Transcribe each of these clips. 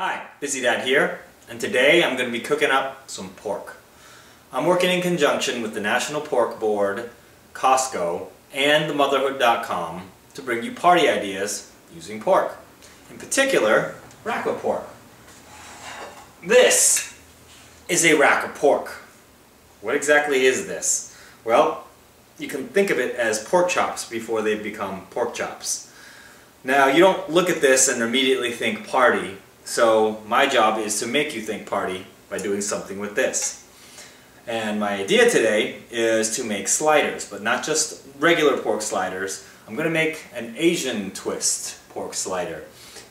Hi, Busy Dad here, and today I'm going to be cooking up some pork. I'm working in conjunction with the National Pork Board, Costco, and themotherhood.com to bring you party ideas using pork. In particular, rack of pork. This is a rack of pork. What exactly is this? Well, you can think of it as pork chops before they become pork chops. Now, you don't look at this and immediately think party. So my job is to make you think party by doing something with this. And my idea today is to make sliders, but not just regular pork sliders. I'm going to make an Asian twist pork slider.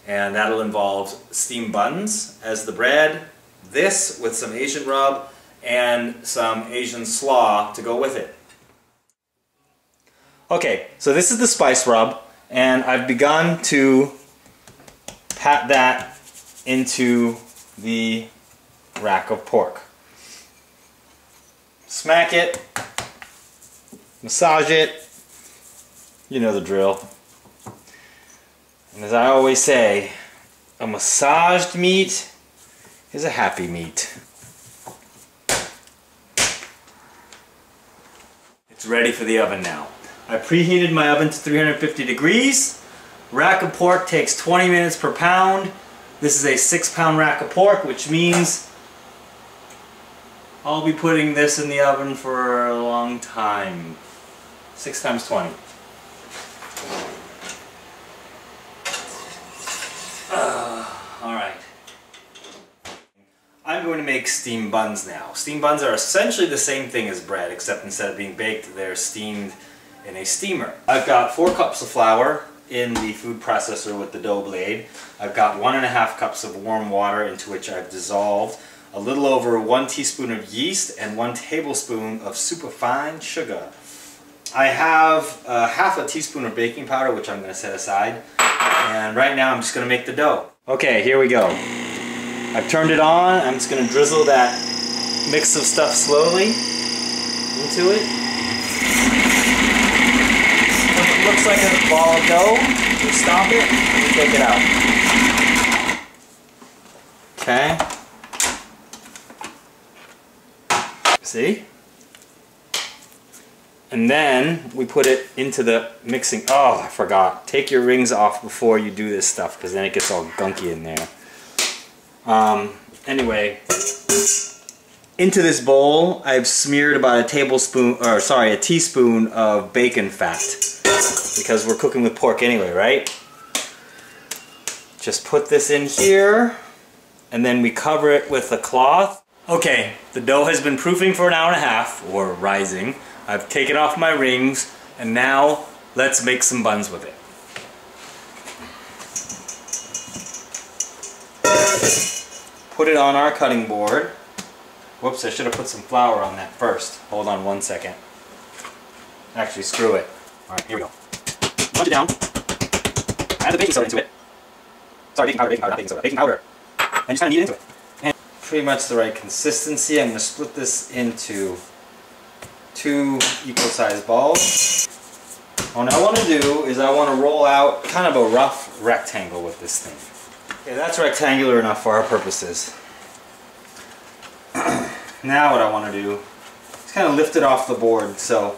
And that'll involve steamed buns as the bread, this with some Asian rub, and some Asian slaw to go with it. Okay, so this is the spice rub, and I've begun to pat that into the rack of pork. Smack it, massage it, you know the drill. And as I always say, a massaged meat is a happy meat. It's ready for the oven now. I preheated my oven to 350 degrees. Rack of pork takes 20 minutes per pound. This is a 6-pound rack of pork, which means I'll be putting this in the oven for a long time. 6 times 20. Alright. I'm going to make steamed buns now. Steamed buns are essentially the same thing as bread, except instead of being baked, they're steamed in a steamer. I've got 4 cups of flour in the food processor with the dough blade. I've got 1.5 cups of warm water into which I've dissolved a little over 1 teaspoon of yeast and 1 tablespoon of superfine sugar. I have half a teaspoon of baking powder, which I'm going to set aside. And right now I'm just going to make the dough. Okay, here we go. I've turned it on. I'm just going to drizzle that mix of stuff slowly into it. If it looks like a ball of dough, we stomp it and we take it out. Okay. See? And then we put it into the mixing. Oh, I forgot. Take your rings off before you do this stuff, because then it gets all gunky in there. Anyway, into this bowl, I've smeared about a teaspoon of bacon fat, because we're cooking with pork anyway, right? Just put this in here, and then we cover it with a cloth. Okay, the dough has been proofing for an hour and a half, or rising. I've taken off my rings, and now let's make some buns with it. Put it on our cutting board. Whoops, I should have put some flour on that first. Hold on 1 second. Actually, screw it. Alright, here we go. Punch it down. Add the baking soda into it. Sorry, baking powder, not baking soda. Baking powder. And just kind of knead it into it. And pretty much the right consistency. I'm going to split this into 2 equal-sized balls. What I want to do is I want to roll out kind of a rough rectangle with this thing. Okay, that's rectangular enough for our purposes. Now what I want to do is kind of lift it off the board so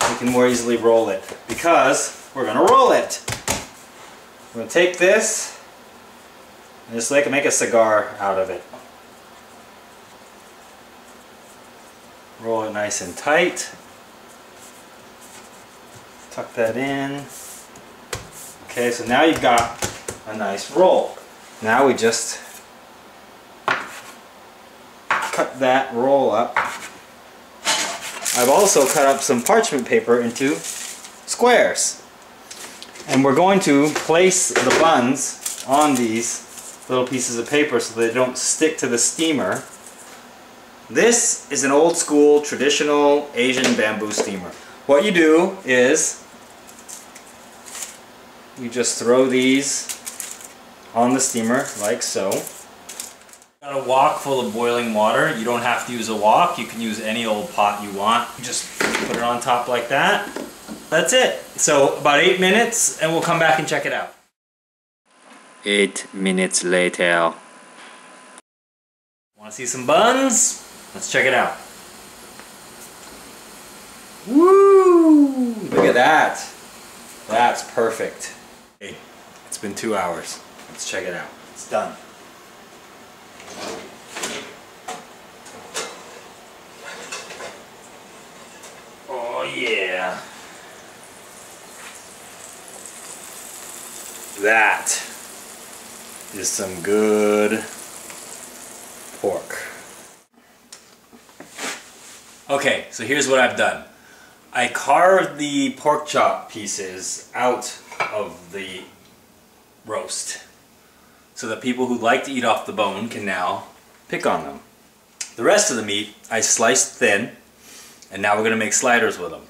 we can more easily roll it, because we're going to roll it. I'm going to take this and just make a cigar out of it. Roll it nice and tight. Tuck that in. Okay, so now you've got a nice roll. Now we just cut that roll up. I've also cut up some parchment paper into squares. And we're going to place the buns on these little pieces of paper so they don't stick to the steamer. This is an old school traditional Asian bamboo steamer. What you do is you just throw these on the steamer like so. Got a wok full of boiling water. You don't have to use a wok. You can use any old pot you want. Just put it on top like that. That's it. So about 8 minutes and we'll come back and check it out. 8 minutes later. Want to see some buns? Let's check it out. Woo! Look at that. That's perfect. Hey, it's been 2 hours. Let's check it out. It's done. Oh yeah. That is some good pork. Okay, so here's what I've done. I carved the pork chop pieces out of the roast so that people who like to eat off the bone can now pick on them. The rest of the meat I sliced thin, and now we're going to make sliders with them.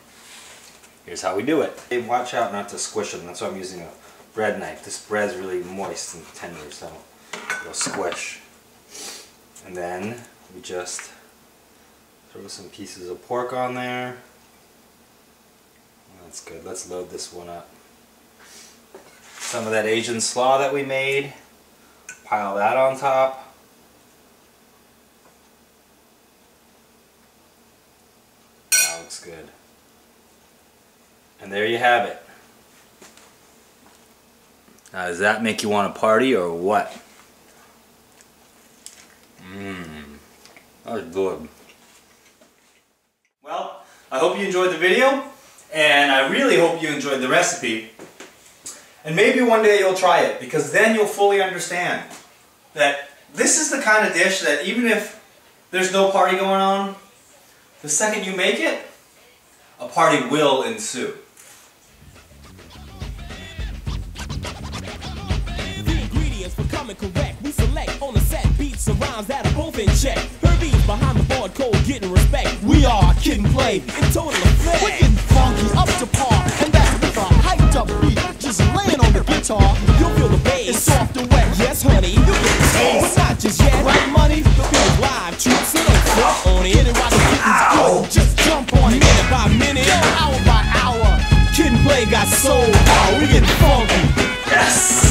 Here's how we do it. Hey, watch out not to squish them. That's why I'm using a bread knife. This bread's really moist and tender, so it'll squish. And then we just throw some pieces of pork on there. That's good. Let's load this one up. Some of that Asian slaw that we made. Pile that on top. That looks good. And there you have it. Now, does that make you want to party or what? That was good. Well, I hope you enjoyed the video, and I really hope you enjoyed the recipe. And maybe one day you'll try it, because then you'll fully understand that this is the kind of dish that even if there's no party going on, the second you make it, a party will ensue. Correct, we select on the set beats and rhymes that are both in check. Her beats behind the board code getting respect. We are Kid 'n Play in total effect. We're getting funky up to par, and that's with a hyped up beat. Just laying on the guitar, you'll feel the bass. It's soft and wet, yes honey, you get the taste. But not just yet, right money? The feel's live, troops, so don't front on it. And while the getting's good, just jump on it. Minute by minute, hour by hour. Kid 'n Play got soul power, we getting funky. Yes!